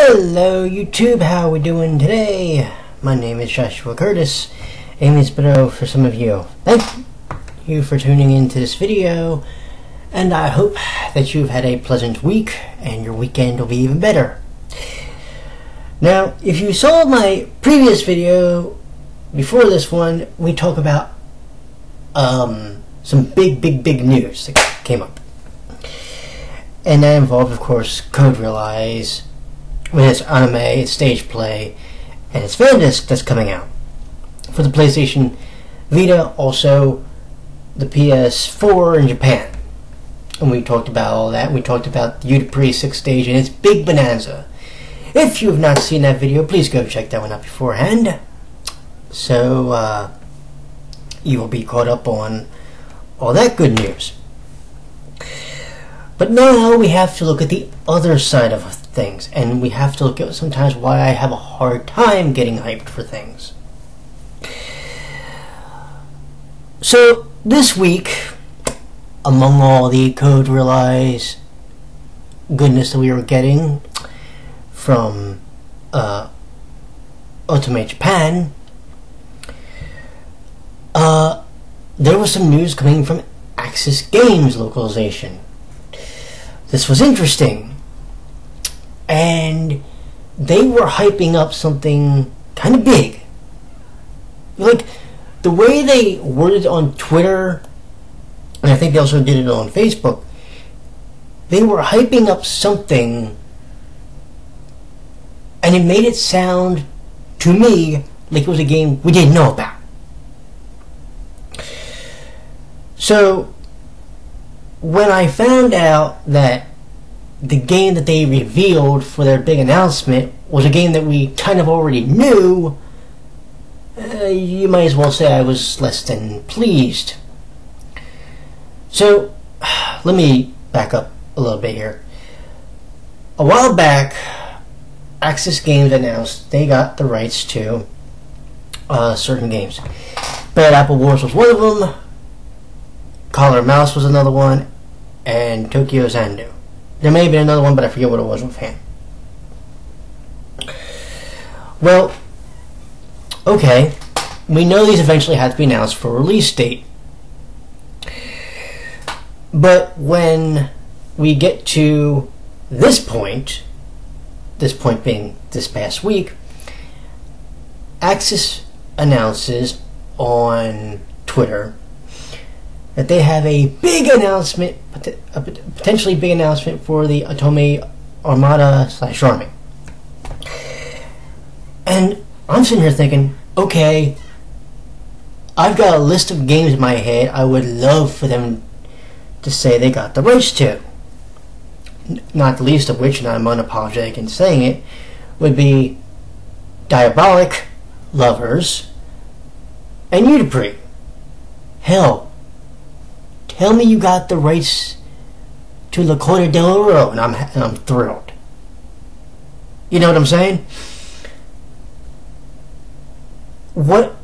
Hello YouTube, how are we doing today? My name is Joshua Curtis, Amy's Beto for some of you. Thank you for tuning into this video, and I hope that you've had a pleasant week and your weekend will be even better. Now, if you saw my previous video before this one, we talk about some big news that came up. And that involved, of course, Code Realize with its anime, its stage play, and its fan disc that's coming out for the PlayStation Vita, also the PS4 in Japan. And we talked about all that. We talked about the Udapri 6th stage and its big bonanza. If you have not seen that video, please go check that one out beforehand, so you will be caught up on all that good news. But now we have to look at the other side of things, and we have to look at sometimes why I have a hard time getting hyped for things. So this week, among all the Code Realize goodness that we were getting from Ultimate Japan, there was some news coming from Aksys Games localization. This was interesting, and they were hyping up something kind of big. Like, the way they worded it on Twitter, and I think they also did it on Facebook, they were hyping up something, and it made it sound, to me, like it was a game we didn't know about. So, when I found out that the game that they revealed for their big announcement was a game that we kind of already knew, you might as well say I was less than pleased. So, let me back up a little bit here. A while back, Aksys Games announced they got the rights to certain games. Bad Apple Wars was one of them, Collar Mouse was another one, and Tokyo Zandu. There may have been another one, but I forget what it was offhand. Well, okay, we know these eventually had to be announced for a release date. But when we get to this point being this past week, Aksys announces on Twitter that they have a big announcement, a potentially big announcement for the Otome Armada / Army. And I'm sitting here thinking, okay, I've got a list of games in my head I would love for them to say they got the rights to. Not the least of which, and I'm unapologetic in saying it, would be Diabolic, Lovers, and Udapri. Hell, tell me you got the rights to La Coda del Oro, and I'm thrilled. You know what I'm saying? What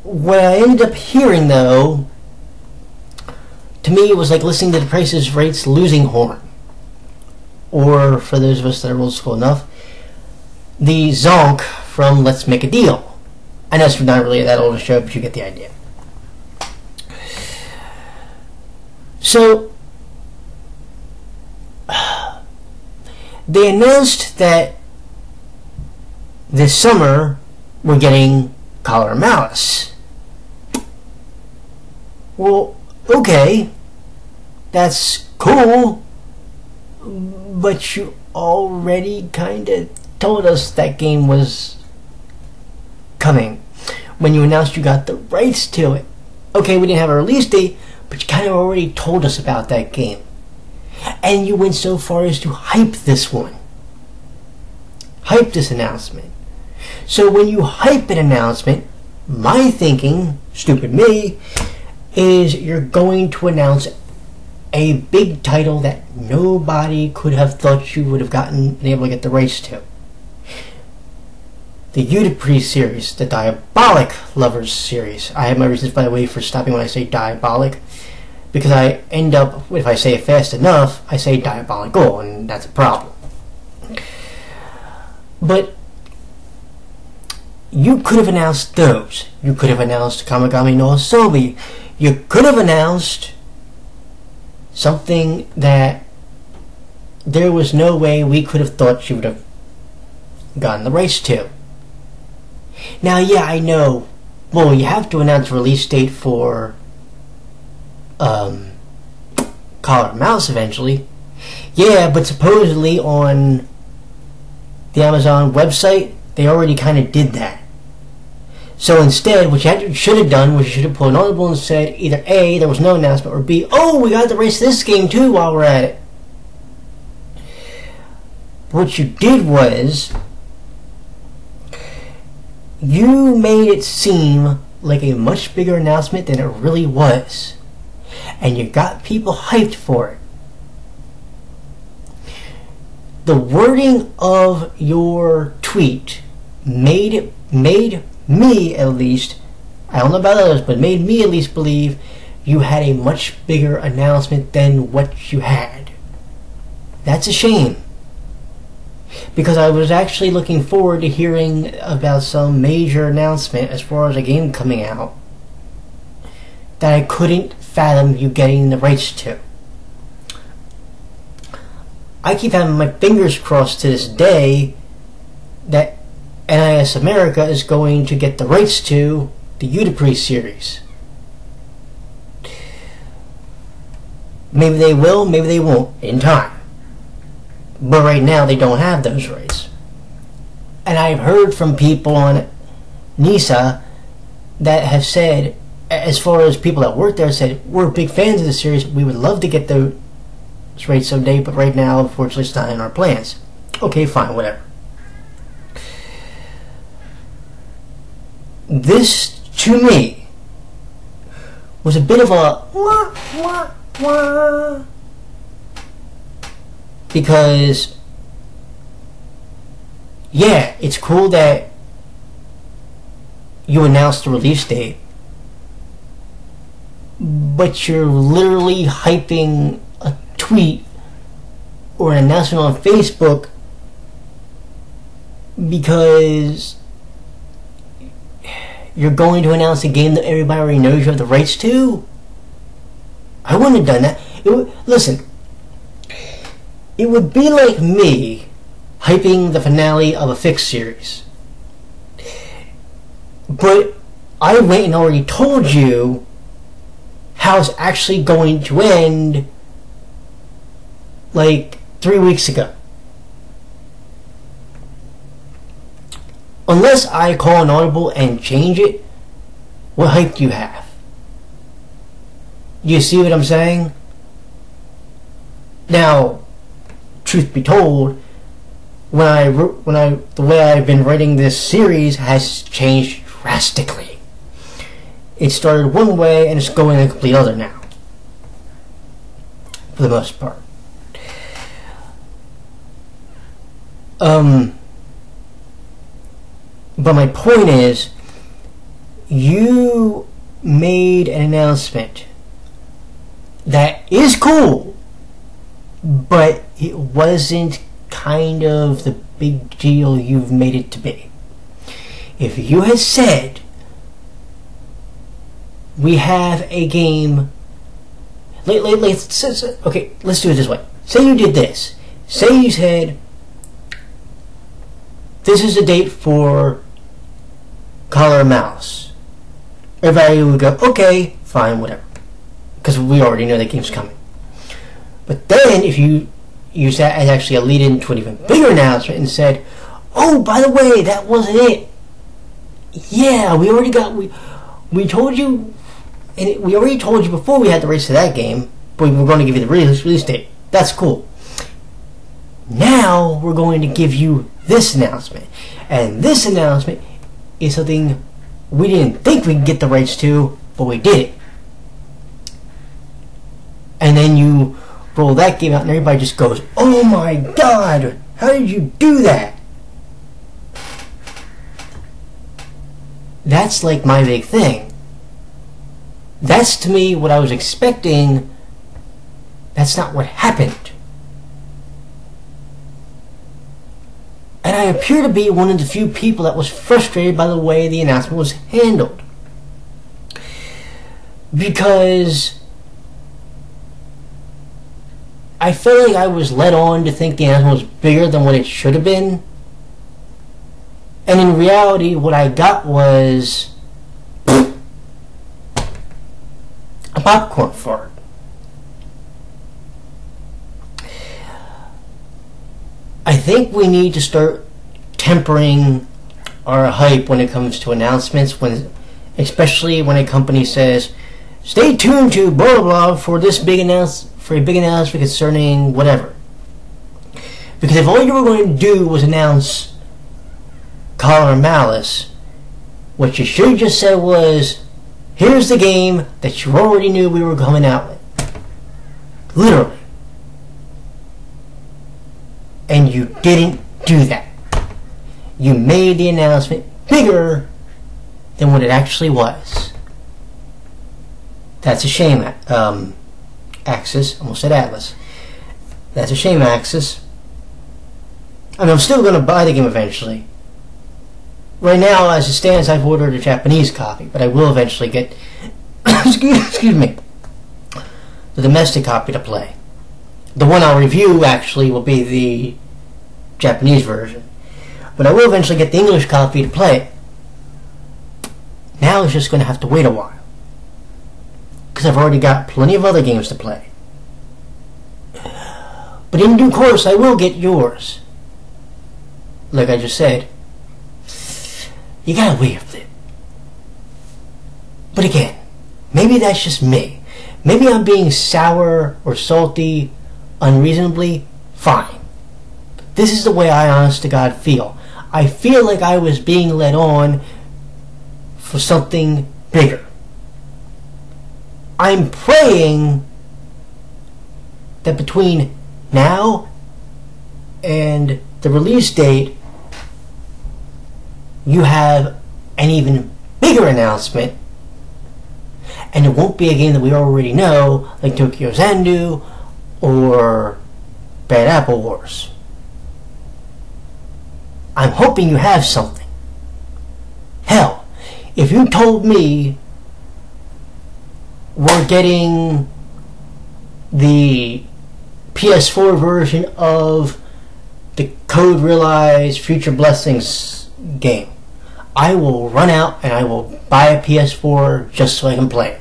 I ended up hearing, though, to me it was like listening to the Price is Right's Losing Horn. Or, for those of us that are old school enough, the Zonk from Let's Make a Deal. I know it's not really that old a show, but you get the idea. So, they announced that this summer we're getting Collar Malice. Well, okay, that's cool, but you already kind of told us that game was coming when you announced you got the rights to it. Okay, we didn't have a release date, but you kind of already told us about that game. And you went so far as to hype this one. Hype this announcement. So when you hype an announcement, my thinking, stupid me, is you're going to announce a big title that nobody could have thought you would have been able to get the rights to. The Udapri series, the Diabolic Lovers series. I have my reasons, by the way, for stopping when I say diabolic, because I end up, if I say it fast enough, I say diabolical, and that's a problem. But you could have announced those. You could have announced Kamigami no Asobi. You could have announced something that there was no way we could have thought you would have gotten the rights to. Now, yeah, I know. Well, you have to announce a release date for Collar Mouse eventually. Yeah, but supposedly on the Amazon website, they already kind of did that. So instead, what you should have done was you should have pulled an audible and said either A, there was no announcement, or B, oh, we got the rights to this game too while we're at it. What you did was you made it seem like a much bigger announcement than it really was. And you got people hyped for it. The wording of your tweet made me, at least, I don't know about others, but made me at least believe you had a much bigger announcement than what you had. That's a shame. Because I was actually looking forward to hearing about some major announcement as far as a game coming out that I couldn't fathom you getting the rights to. I keep having my fingers crossed to this day that NIS America is going to get the rights to the Udapri series. Maybe they will, maybe they won't, in time. But right now they don't have those rights. And I've heard from people on NISA that have said, as far as people that work there, said, we're big fans of the series, we would love to get those rights someday, but right now, unfortunately, it's not in our plans. Okay, fine, whatever. This, to me, was a bit of a wah, wah, wah. Because, yeah, it's cool that you announced the release date, but you're literally hyping a tweet or an announcement on Facebook because you're going to announce a game that everybody already knows you have the rights to. I wouldn't have done that. Listen, it would be like me hyping the finale of a fixed series. But I went and already told you how it's actually going to end like 3 weeks ago. Unless I call an audible and change it, what hype do you have? Do you see what I'm saying? Now, truth be told, the way I've been writing this series has changed drastically. It started one way and it's going a complete other now, for the most part. But my point is, you made an announcement that is cool, but it wasn't kind of the big deal you've made it to be. If you had said, we have a game, okay, let's do it this way. Say you did this. Say you said, this is the date for Collar Mouse. Everybody would go, okay, fine, whatever. Because we already know that game's coming. But then, if you use that as actually a lead-in to an even bigger announcement and said, oh, by the way, that wasn't it. Yeah, we already told you, and we already told you before we had the rights to that game, but we were going to give you the release date. That's cool. Now, we're going to give you this announcement. And this announcement is something we didn't think we'd get the rights to, but we did it. And then you roll that game out and everybody just goes, oh my god, how did you do that? That's like my big thing. That's to me what I was expecting. That's not what happened. And I appear to be one of the few people that was frustrated by the way the announcement was handled. Because I felt like I was led on to think the announcement was bigger than what it should have been. And in reality, what I got was a popcorn fart. I think we need to start tempering our hype when it comes to announcements, especially when a company says, "Stay tuned to blah blah blah for a big announcement concerning whatever." Because if all you were going to do was announce Call or Malice, what you should have just said was, "Here's the game that you already knew we were coming out with." Literally. And you didn't do that. You made the announcement bigger than what it actually was. That's a shame, Aksys. Almost said Atlas. That's a shame, Aksys. I mean, I'm still going to buy the game eventually. Right now, as it stands, I've ordered a Japanese copy, but I will eventually get excuse me, the domestic copy to play. The one I'll review, actually, will be the Japanese version. But I will eventually get the English copy to play it. Now it's just going to have to wait a while. Because I've already got plenty of other games to play. But in due course, I will get yours. Like I just said, you gotta wait a bit. But again, maybe that's just me. Maybe I'm being sour or salty unreasonably. Fine. This is the way I honest to God feel. I feel like I was being led on for something bigger. I'm praying that between now and the release date, you have an even bigger announcement, and it won't be a game that we already know, like Tokyo Zandu or Bad Apple Wars. I'm hoping you have something. Hell, if you told me we're getting the PS4 version of the Code Realize Future Blessings game, I will run out and I will buy a PS4 just so I can play it.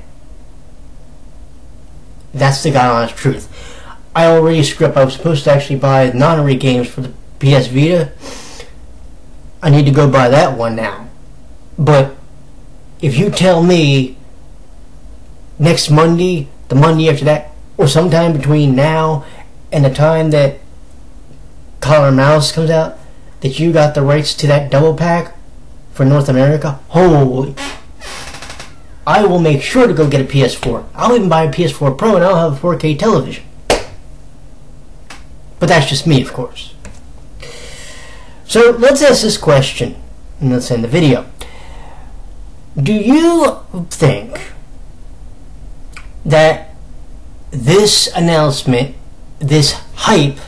That's the God honest truth. I already screwed up. I was supposed to actually buy non-re games for the PS Vita. I need to go buy that one now. But if you tell me next Monday, the Monday after that, or sometime between now and the time that Collar Mouse comes out, that you got the rights to that double pack for North America, holy, I will make sure to go get a PS4. I'll even buy a PS4 Pro and I'll have a 4K television. But that's just me, of course. So let's ask this question, and let's end the video. Do you think that this announcement, this hype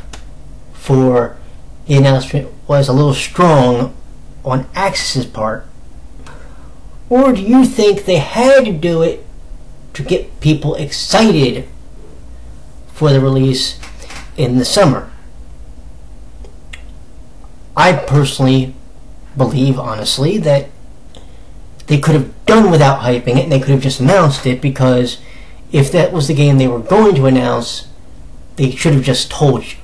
for the announcement was a little strong on Aksys' part? Or do you think they had to do it to get people excited for the release in the summer? I personally believe, honestly, that they could have done without hyping it and they could have just announced it, because if that was the game they were going to announce, they should have just told you.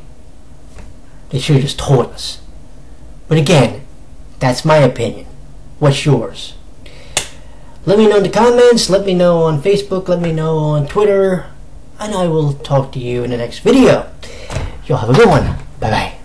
They should have just told us. But again, that's my opinion. What's yours? Let me know in the comments, let me know on Facebook, let me know on Twitter, and I will talk to you in the next video. Y'all have a good one. Bye-bye.